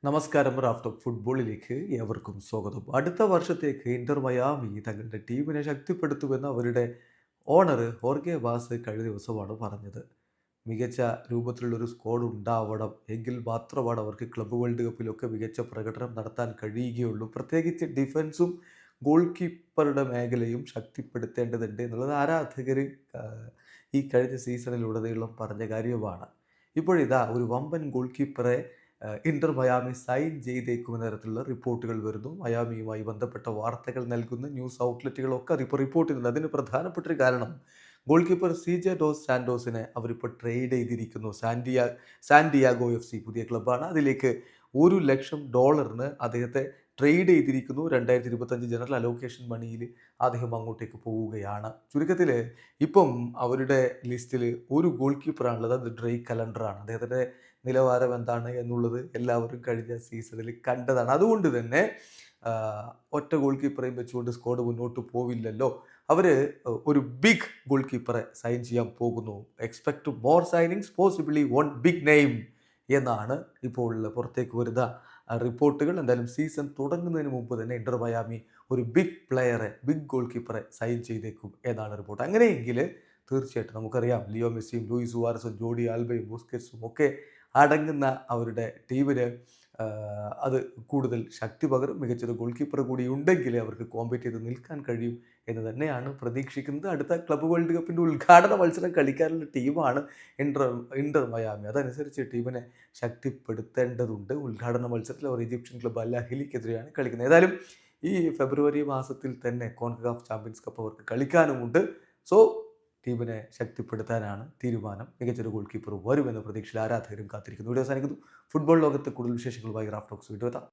നമസ്കാരം. റാഫ് ഫുട്ബോളിലേക്ക് ഏവർക്കും സ്വാഗതം. അടുത്ത വർഷത്തേക്ക് ഇന്റർ മയാമി തങ്ങളുടെ ടീമിനെ ശക്തിപ്പെടുത്തുമെന്ന് അവരുടെ ഓണർ ഹോർഗെ വാസ് കഴിഞ്ഞ ദിവസമാണ് പറഞ്ഞത്. മികച്ച രൂപത്തിലുള്ള ഒരു സ്ക്വാഡ് ഉണ്ടാവണം എങ്കിൽ മാത്രമാണ് അവർക്ക് ക്ലബ്ബ് വേൾഡ് കപ്പിലൊക്കെ മികച്ച പ്രകടനം നടത്താൻ കഴിയുകയുള്ളൂ. പ്രത്യേകിച്ച് ഡിഫൻസും ഗോൾ കീപ്പറുടെ മേഖലയും ശക്തിപ്പെടുത്തേണ്ടതുണ്ട് എന്നുള്ളത് ആരാധകർ ഈ കഴിഞ്ഞ സീസണിലുടനീളം പറഞ്ഞ കാര്യമാണ്. ഇപ്പോഴിതാ ഒരു വമ്പൻ ഗോൾ കീപ്പറെ ഇന്റർ മയാമി സൈൻ ചെയ്തേക്കുമെന്ന തരത്തിലുള്ള റിപ്പോർട്ടുകൾ വരുന്നു. മയാമിയുമായി ബന്ധപ്പെട്ട വാർത്തകൾ നൽകുന്ന ന്യൂസ് ഔട്ട്ലെറ്റുകളൊക്കെ അതിപ്പോൾ റിപ്പോർട്ട് ചെയ്യുന്നുണ്ട്. അതിന് പ്രധാനപ്പെട്ട ഒരു കാരണം ഗോൾ കീപ്പർ സിജെ ഡോസ് സാന്റോസിനെ അവരിപ്പോൾ ട്രേഡ് ചെയ്തിരിക്കുന്നു. സാൻഡിയാഗോ എഫ് സി പുതിയ ക്ലബ്ബാണ്. അതിലേക്ക് $1,00,000 അദ്ദേഹത്തെ ട്രേഡ് ചെയ്തിരിക്കുന്നു. 2025 ജനറൽ അലോക്കേഷൻ മണിയിൽ അദ്ദേഹം അങ്ങോട്ടേക്ക് പോവുകയാണ്. ചുരുക്കത്തിൽ ഇപ്പം അവരുടെ ലിസ്റ്റിൽ ഒരു ഗോൾ കീപ്പറാണുള്ളത്. അത് ഡ്രേക്ക് കലണ്ടറാണ്. അദ്ദേഹത്തിൻ്റെ നിലവാരം എന്താണ് എന്നുള്ളത് എല്ലാവരും കഴിഞ്ഞ സീസണിൽ കണ്ടതാണ്. അതുകൊണ്ട് തന്നെ ഒറ്റ ഗോൾ കീപ്പറേയും വെച്ചുകൊണ്ട് സ്ക്വാഡ് മുന്നോട്ട് പോവില്ലല്ലോ. അവർ ഒരു ബിഗ് ഗോൾ കീപ്പറെ സൈൻ ചെയ്യാൻ പോകുന്നു. Expect more signings, possibly one big name എന്നാണ് ഇപ്പോൾ പുറത്തേക്ക് വരുന്ന റിപ്പോർട്ടുകൾ. എന്തായാലും സീസൺ തുടങ്ങുന്നതിന് മുമ്പ് തന്നെ ഇന്റർ മയാമി ഒരു ബിഗ് ഗോൾ കീപ്പറെ സൈൻ ചെയ്തേക്കും എന്നാണ് റിപ്പോർട്ട്. അങ്ങനെയെങ്കിൽ തീർച്ചയായിട്ടും നമുക്കറിയാം ലിയോ മെസ്സിയും ലൂയിസ് സുവാരസും ജോഡി ആൽബയും ബുസ്കറ്റ്സും ഒക്കെ അടങ്ങുന്ന അവരുടെ ടീമിന് അത് കൂടുതൽ ശക്തി പകരും. മികച്ചൊരു ഗോൾ കീപ്പർ കൂടി ഉണ്ടെങ്കിൽ അവർക്ക് കോമ്പറ്റ് ചെയ്ത് നിൽക്കാൻ കഴിയും എന്ന് തന്നെയാണ് പ്രതീക്ഷിക്കുന്നത്. അടുത്ത ക്ലബ്ബ് വേൾഡ് കപ്പിൻ്റെ ഉദ്ഘാടന മത്സരം കളിക്കാനുള്ള ടീമാണ് ഇന്റർ മയാമി. അതനുസരിച്ച് ടീമിനെ ശക്തിപ്പെടുത്തേണ്ടതുണ്ട്. ഉദ്ഘാടന മത്സരത്തിൽ അവർ ഈജിപ്ഷ്യൻ ക്ലബ്ബ് അൽ അഹിലിക്കെതിരെയാണ് കളിക്കുന്നത്. ഏതായാലും ഈ ഫെബ്രുവരി മാസത്തിൽ തന്നെ കോൺകക്കാഫ് ചാമ്പ്യൻസ് കപ്പ് അവർക്ക് കളിക്കാനുമുണ്ട്. സോ ടീമിനെ ശക്തിപ്പെടുത്താനാണ് തീരുമാനം. മികച്ചൊരു ഗോൾ കീപ്പർ വരുമെന്ന പ്രതീക്ഷയിൽ ആരാധകരും കാത്തിരിക്കുന്നു. വീഡിയോ അവസാനിക്കുന്നു. ഫുട്ബോൾ ലോകത്ത് കൂടുതൽ വിശേഷങ്ങളുമായി റാഫ് ടോക്സ് വീണ്ടും എത്താം.